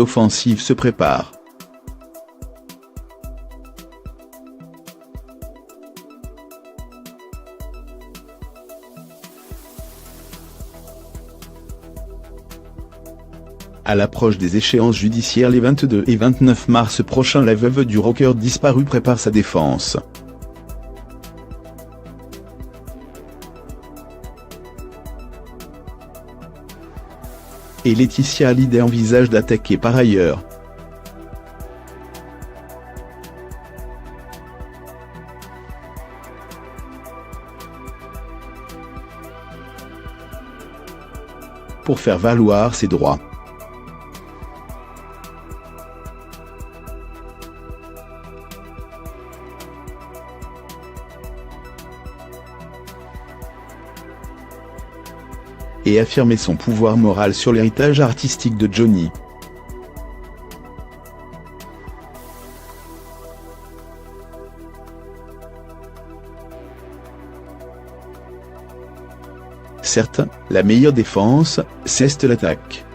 l'offensive se prépare. À l'approche des échéances judiciaires les 22 et 29 mars prochains, la veuve du rocker disparu prépare sa défense. Et Laetitia Hallyday envisage d'attaquer par ailleurs. Pour faire valoir ses droits. Et affirmer son pouvoir moral sur l'héritage artistique de Johnny. Certes, la meilleure défense, c'est l'attaque.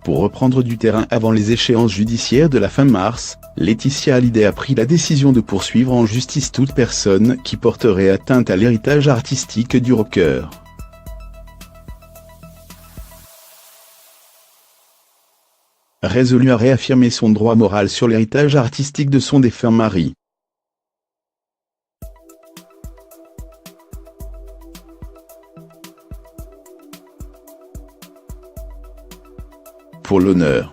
Pour reprendre du terrain avant les échéances judiciaires de la fin mars, Laetitia Hallyday a pris la décision de poursuivre en justice toute personne qui porterait atteinte à l'héritage artistique du rocker. Résolue à réaffirmer son droit moral sur l'héritage artistique de son défunt mari. Pour l'honneur.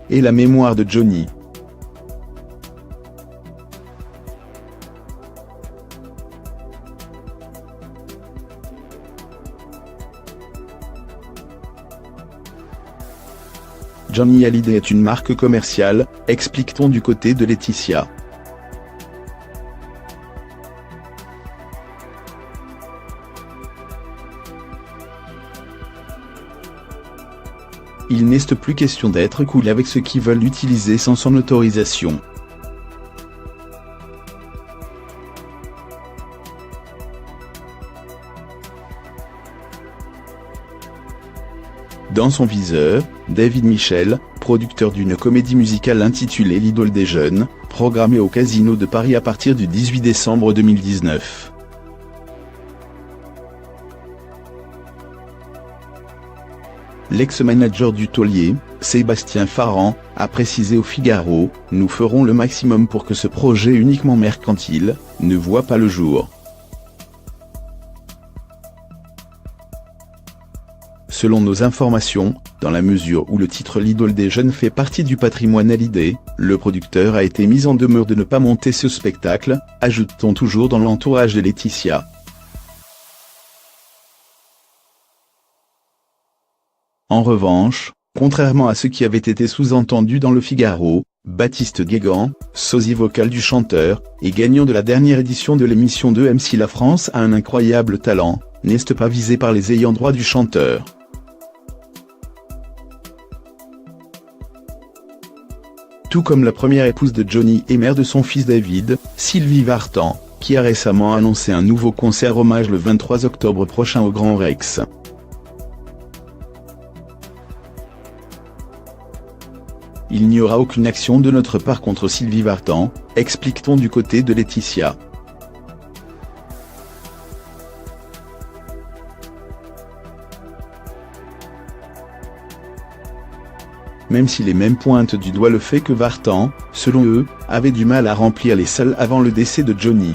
Et la mémoire de Johnny. Johnny Hallyday est une marque commerciale, explique-t-on du côté de Laetitia. Il n'est plus question d'être cool avec ceux qui veulent l'utiliser sans son autorisation. Dans son viseur, David Michel, producteur d'une comédie musicale intitulée L'idole des jeunes, programmée au Casino de Paris à partir du 18 décembre 2019. L'ex-manager du taulier, Sébastien Farran, a précisé au Figaro « Nous ferons le maximum pour que ce projet uniquement mercantile ne voit pas le jour ». Selon nos informations, dans la mesure où le titre L'idole des jeunes fait partie du patrimoine Hallyday, le producteur a été mis en demeure de ne pas monter ce spectacle, ajoute-t-on toujours dans l'entourage de Laetitia. En revanche, contrairement à ce qui avait été sous-entendu dans le Figaro, Baptiste Guégan, sosie vocal du chanteur, et gagnant de la dernière édition de l'émission de MC La France a un incroyable talent, n'est pas visé par les ayants droit du chanteur. Tout comme la première épouse de Johnny et mère de son fils David, Sylvie Vartan, qui a récemment annoncé un nouveau concert hommage le 23 octobre prochain au Grand Rex. Il n'y aura aucune action de notre part contre Sylvie Vartan, explique-t-on du côté de Laetitia. Même si les mêmes pointent du doigt le fait que Vartan, selon eux, avait du mal à remplir les salles avant le décès de Johnny.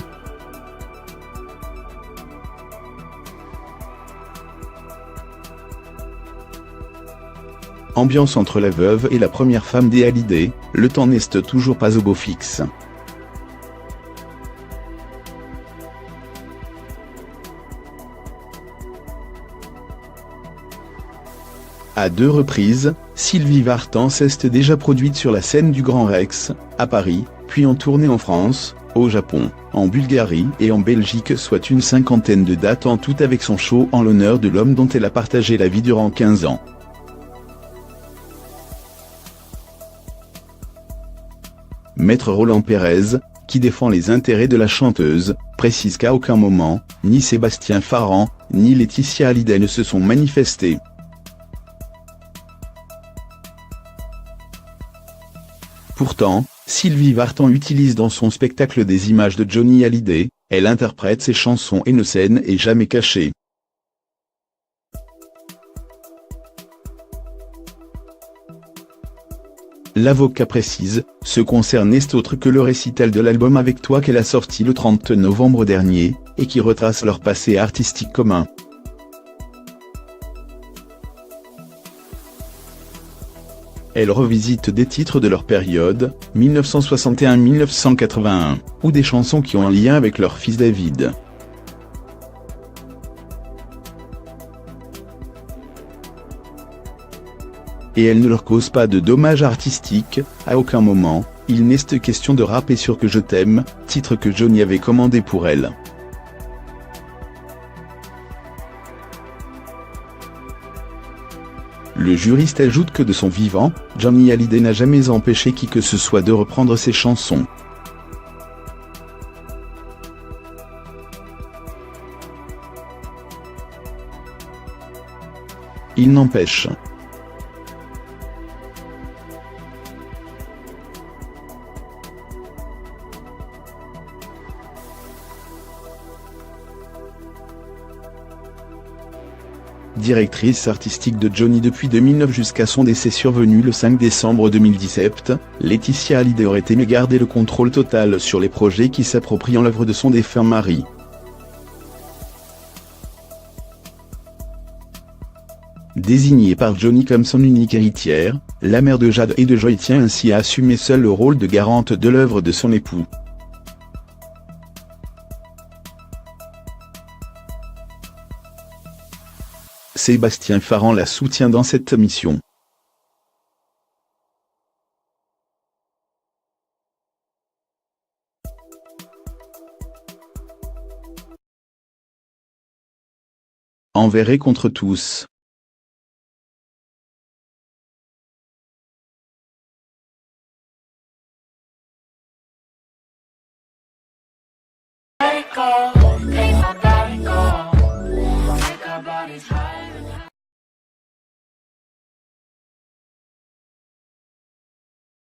Ambiance entre la veuve et la première femme des Hallyday, le temps n'est toujours pas au beau fixe. À 2 reprises, Sylvie Vartan s'est déjà produite sur la scène du Grand Rex, à Paris, puis en tournée en France, au Japon, en Bulgarie et en Belgique, soit une cinquantaine de dates en tout avec son show en l'honneur de l'homme dont elle a partagé la vie durant 15 ans. Maître Roland Pérez, qui défend les intérêts de la chanteuse, précise qu'à aucun moment, ni Sébastien Farran, ni Laetitia Hallyday ne se sont manifestés. Pourtant, Sylvie Vartan utilise dans son spectacle des images de Johnny Hallyday, elle interprète ses chansons et ne scène est jamais cachée. L'avocat précise, ce concert n'est autre que le récital de l'album Avec toi qu'elle a sorti le 30 novembre dernier, et qui retrace leur passé artistique commun. Elle revisite des titres de leur période, 1961-1981, ou des chansons qui ont un lien avec leur fils David. Et elle ne leur cause pas de dommages artistiques, à aucun moment, il n'est question de rapper sur Que je t'aime, titre que Johnny avait commandé pour elle. Le juriste ajoute que de son vivant, Johnny Hallyday n'a jamais empêché qui que ce soit de reprendre ses chansons. Il n'empêche. Directrice artistique de Johnny depuis 2009 jusqu'à son décès survenu le 5 décembre 2017, Laetitia Hallyday aurait aimé garder le contrôle total sur les projets qui s'approprient l'œuvre de son défunt mari. Désignée par Johnny comme son unique héritière, la mère de Jade et de Joy tient ainsi à assumer seule le rôle de garante de l'œuvre de son époux. Sébastien Farran la soutient dans cette mission. Envers et contre tous.